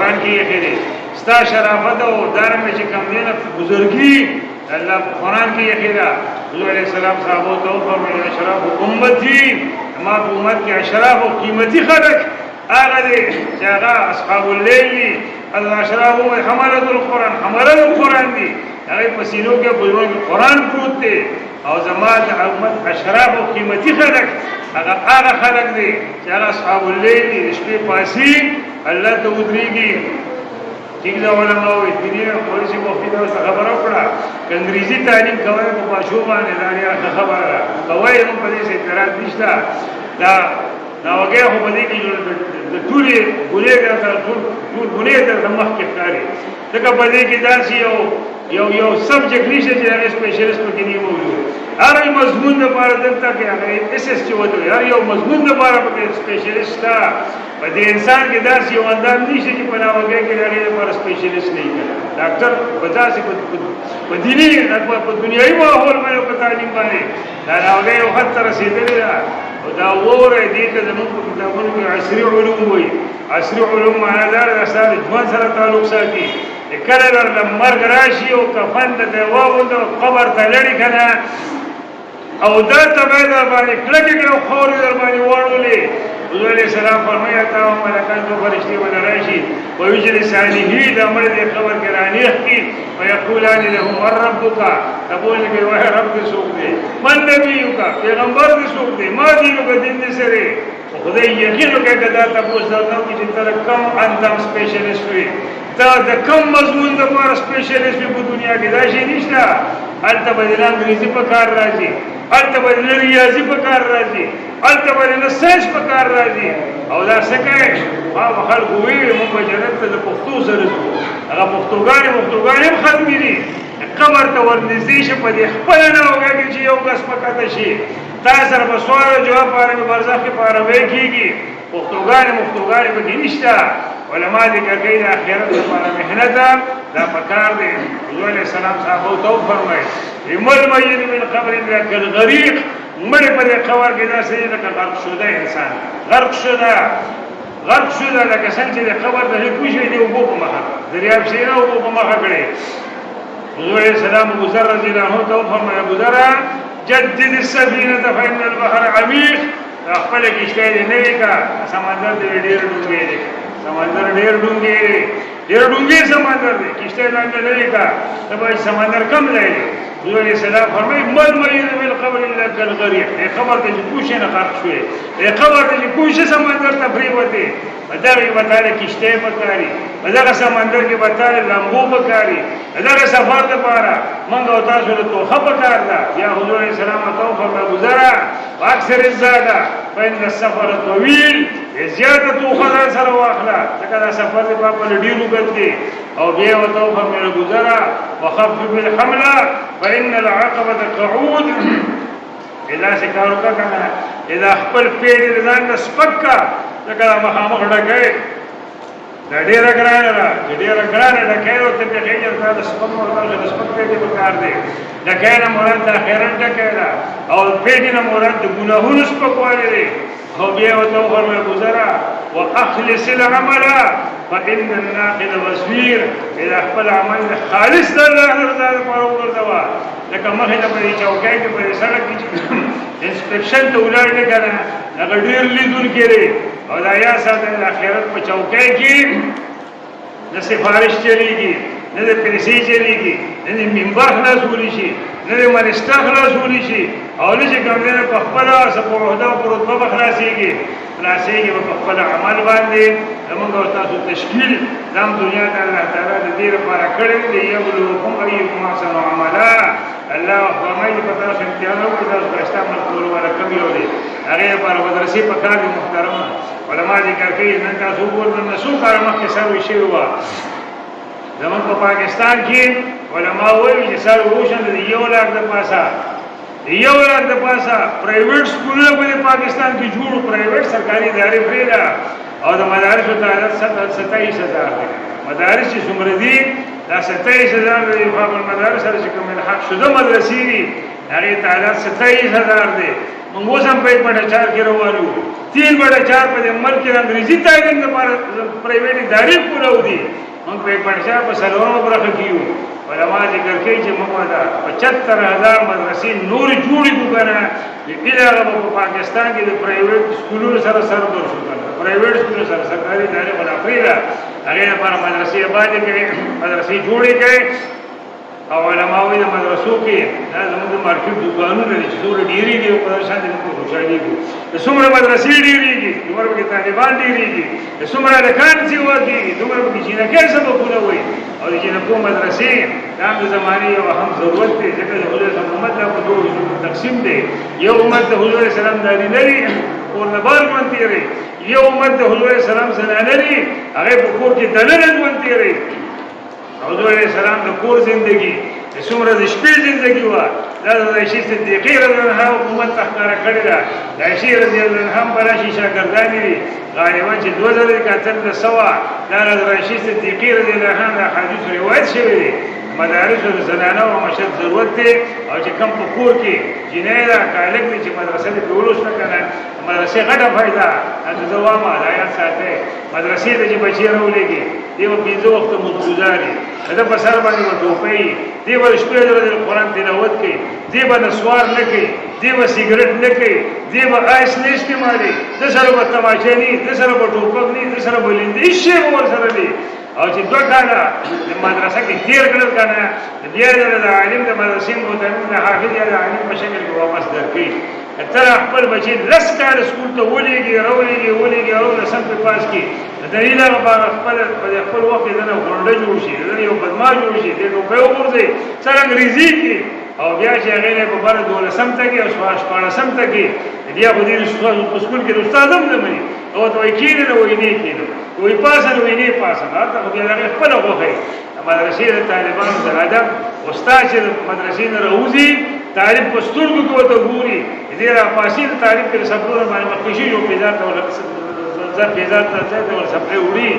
قرآن کې یې خېره ستا شرافت او دارنګ چې کم دینه بزرګي الله قرآن کې یې خېره حضور علیہ السلام صحابه ته فرمایي اشراف امتی ما په امت کې اشراف او قیمتي خلک هغه دي چې هغه اصحاب الليل الاشراف حملة القرآن حملة القرآن دي هغه په سینو کې بلوغ قرآن پروت دی او زماد امت اشراف او قیمتي خلک هغه خلک دي چې هغه اصحاب الليل دي شپې پاسي الله ته ودرېږي ٹھیک ده علماء وي دنیا پولیس مفتی دا خبره وکړه انګریزي تعلیم کوي په باشو باندې دا نه خبره کوي نو په دې سره اعتراض نشته دا وګه خو په دې کې د ټولې ګولېګا ټول ګولېګا د مخ کې ښکاري ځکه په دې کې دا یو سبجیکټ نشته چې هغه سپیشلیست پکې نه موجود هر مضمون لپاره دلته کې هغه اس اس چې وته هر یو مضمون لپاره پکې سپیشلیست تا په دې انسان کې داسې یو اندام نشته چې په ناوګه کې هغه لپاره سپیشلیست نه وي ډاکټر بچاسي په دیني په دنیوي ماحول باندې په تعلیم باندې دا ناوګه یو خط رسیدلی ده او دا وره دې ته زموږ په کتابونو کې عصري علوم وایي عصري علوم معنا دا د ژوند سره تعلق ساتي کله د مرګ راشي او کفن د واغوند قبر ته لړی کنه او دا تبع در باندې کلکه کې خور در باندې وړولې حضور علیہ السلام فرمایا تا ملائکه تو فرشتي باندې راشي او ویل صالحي د امر د خبر کې رانیخ کی او یقولان له من ربک تقول کې وای رب دې سوق دې من نبیک پیغمبر دې سوق دې ما دې نو دین دې سره خدای یقین وکړه دا تاسو نو چې تر کم انتم سپیشلیست وي دا د کم مضمون د لپاره سپیشلیست په دنیا کې دا شي نشته البته بدل انګریزي په کار راځي البته بدل ریاضي په کار راځي البته بدل ساينس په کار راځي او دا څنګه ما خلک وی مونږ په جنت ته د پښتو سره ځو هغه پښتوګان هم ختمي دي قبر ته ورنږدې شي په دې خپل نه وګړي چې یو کس پکته شي تاسو سره په سوال جواب باندې برزخ کې پاره وکیږي پښتوګان په کې نشته علماء ذکر کوي د آخرت لپاره محنت دا پکار دی حضور علیہ السلام صحابه ته فرمایي ایمل مېن من قبر لکل غریق مړ په قبر کې دا سړي لکه غرق شوی انسان غرق شوی لکه څنګه چې د قبر د کوشي دی او په مخه دریاب سینا او په مخه کړي حضور علیہ السلام ابو ذر رضی الله عنه ته فرمایي ابو ذر جدد السفينه فإن البحر عميق خپل کشته نه کا سمندر دې ډېر ډوبې دي سمندر ډېر ډونګي سمندر دی کشته باندې لري کا تبای سمندر کم دی حضور علیہ السلام فرمایي مل مېن من قبر الا كالغريق خبر ته کوشش نه غرق شوی خبر ته کوشش سمندر ته پریوته بدرې وتاله کشته پکاري بدغه سمندر کې وتاله لامبو پکاري دغه سفر لپاره مونږ او تاسو له توخه پکار ده یا حضور علیہ السلام ته فرمایي گزارا واکثر الزاده فإن السفر طويل زیاده توخه سره واخلا ځکه سفر په خپل ډیرو ګټي او بیا وته فرمایي گزارا وخفف بالحمله فإن العقبه قعود اذا شکارو کنه اذا خپل پیډ ځان سپکا ځکه مخامخ ډګي ډېر ګرانه ډګي او ته په خېجر ته سپک ورته سپک پیډ په کار دی ډګي نه مراد د خیرن ډګي او پیډ نه مراد د ګناهونو سپکوالی دی او بیا وته فرمایي گزارا واخلص العمل فإن الناقد وسوير اذا خپل عمل خالص لله رضا لپاره وګرځوا لکه مخه د پرې چوکۍ کې پرې سړک کې انسپیکشن ته ولاړ نه کنه هغه ډیر لیدون کړي او دا یا ساته د آخرت په چوکۍ کې د سفارش چلیږي نه د پیسې چلیږي نه د منبر خلاصول شي نه د منسټر خلاصول شي او نه چې ګمنه په خپل سپوهدا پر رتبه خلاصيږي په خپل عمل باندې موږ تاسو تشکیل دام دنیا ته الله تعالی د دې لپاره کړی دی یو لوکم ایکم احسن عملا الله فرمایي په تاسو امتحان او تاسو برشته عمل کول ولا کمی ولې هغه پر مدرسې په کار محترم علما ذکر کوي نن تاسو ګورئ نو څو کار مخکې سره شي و زمون په پاکستان کې علما وایي چې سره وښند یو لاک د پاسه پرایویټ سکولونه په پاکستان کې جوړ پرایویټ سرکاري ادارې پرېدا او د مدارس تعداد 27000 دی مدارس چې څومره دي دا 27000 دی په المدارس سره چې کوم حق شوه مدرسې دي هغه تعداد 27000 دی موږ اوس هم په 1.4 کې روان یو 3.4 په ملک کې انګریزي تعلیم لپاره پرایویټ ادارې کولو دي موږ په 1.4 په سلوونو برخه کې یو علما ذکر کوي چې موږ دا 75000 مدرسې نور جوړې وکړه دغه په پاکستان کې د پرایویټ سکولونو سره سربر شو پرایویټ سکولونو سره سرکاري ادارې ولا پریدا هغه لپاره مدرسې آباد کړي مدرسې جوړې کړي او علماوی د مدرسو کې دا زموږ د مارکیټ دکانونه دي چې څومره ډېرېږي او په دغه شان موږ خوشحالېږو د څومره مدرسې ډېرېږي دومره پکې طالبان ډېرېږي د څومره هلکان چې وکړي دومره پکې جینکۍ سبقونه وایي او د جینکو مدرسې دا هم د زمانې یو اهم ضرورت دی ځکه د حضور صلی امت دا په دوو حصو تقسیم دی یو امت د حضور سلام داري لري کور نه بار ژوند تېروي یو امت د حضور سلام زنانه لري هغې په کور کې دننه ژوند تېروي حضور علیہ السلام د کور زندگی د څومره د شپې زندگی وه دا د عایشې صدیقې رضی الله عنها حکومت ته ښکاره کړې ده د عایشې رضی الله عنها هم براشي شاګردانې دي غالبا چې 2013 دا د عایشې صدیقې رضی الله عنها د احادیثو روایت شوی دی مدارسو د زنانه او مشد ضرورت دی او چې کم په کور کې جنۍ ده که هلک دی چې مدرسه دې پرې ولوسته که نه مدرسې غټه فایده هلته زه وایم دا یاد ساتئ مدرسې ته چې بچي راولېږي دی به 5 وخته مزدګزاري د ده په سر باندې به ټوپۍ دی به شپې ورځې د قرآن تلاوت کوي دی به نسوار نه کوي دی به سګرټ نه کوي دی به آیس نه استعمالوي ده سره به تماچه نه ده سره به ټوپک نه ده سره به لندې هېڅ شی به ورسره نه او چې 2 کاله د مدرسه کې تېر کړل که نه بیا د عالم د مدرسې محترم د حافظ یا د عالم په شکل کې واپس درکوي ته خپل بچي 10 کاله سکول ته ولېږي راولېږي او لسم پې پاس کړي د دلیل هغه په خپل وخت کې دنه غونډه جوړ شي دنه یو بدماش جوړ شي دې ټوپۍ وغورځوي سره انګریزي کې او بیا چې هغې نه په بره 12 ته کې او 14 ته کې بیا خو دې په سکول کې د استاد هم نه مني او ته وایي کېنه نه وایي نه کېنه وایي پاسه نه وایي نه پاسه هلته خو بیا د هغې خپله خوښه وي د مدرسې د طالبانو د ادب استاد چې د مدرسې نه راوځي طالب په سترګو کې ورته ګوري دې راپاسي د طالب کې د سفرونه باندې مخکې شي یو پیزار ته پیزار ته ور سفرې وړي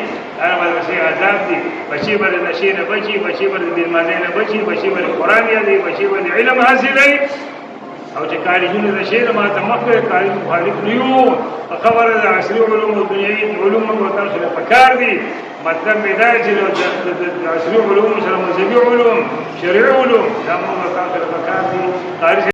هغه مدرسې عذاب دي بچي به د نشې نه بچي بچي به د بېمارۍ نه بچي بچي به د قرآن یادوي بچي به د علم حاصلوي او چې کالجونه د شی نه ماته مخکې کالج مخالف نه یو په خبره د عصري علوم او دنیوي علوم موږ تاسو ته پکار دي مطلب مې دا چې د عصري علوم سره مذهبي علوم شرعي علوم دا موږ تاسو ته پکار دي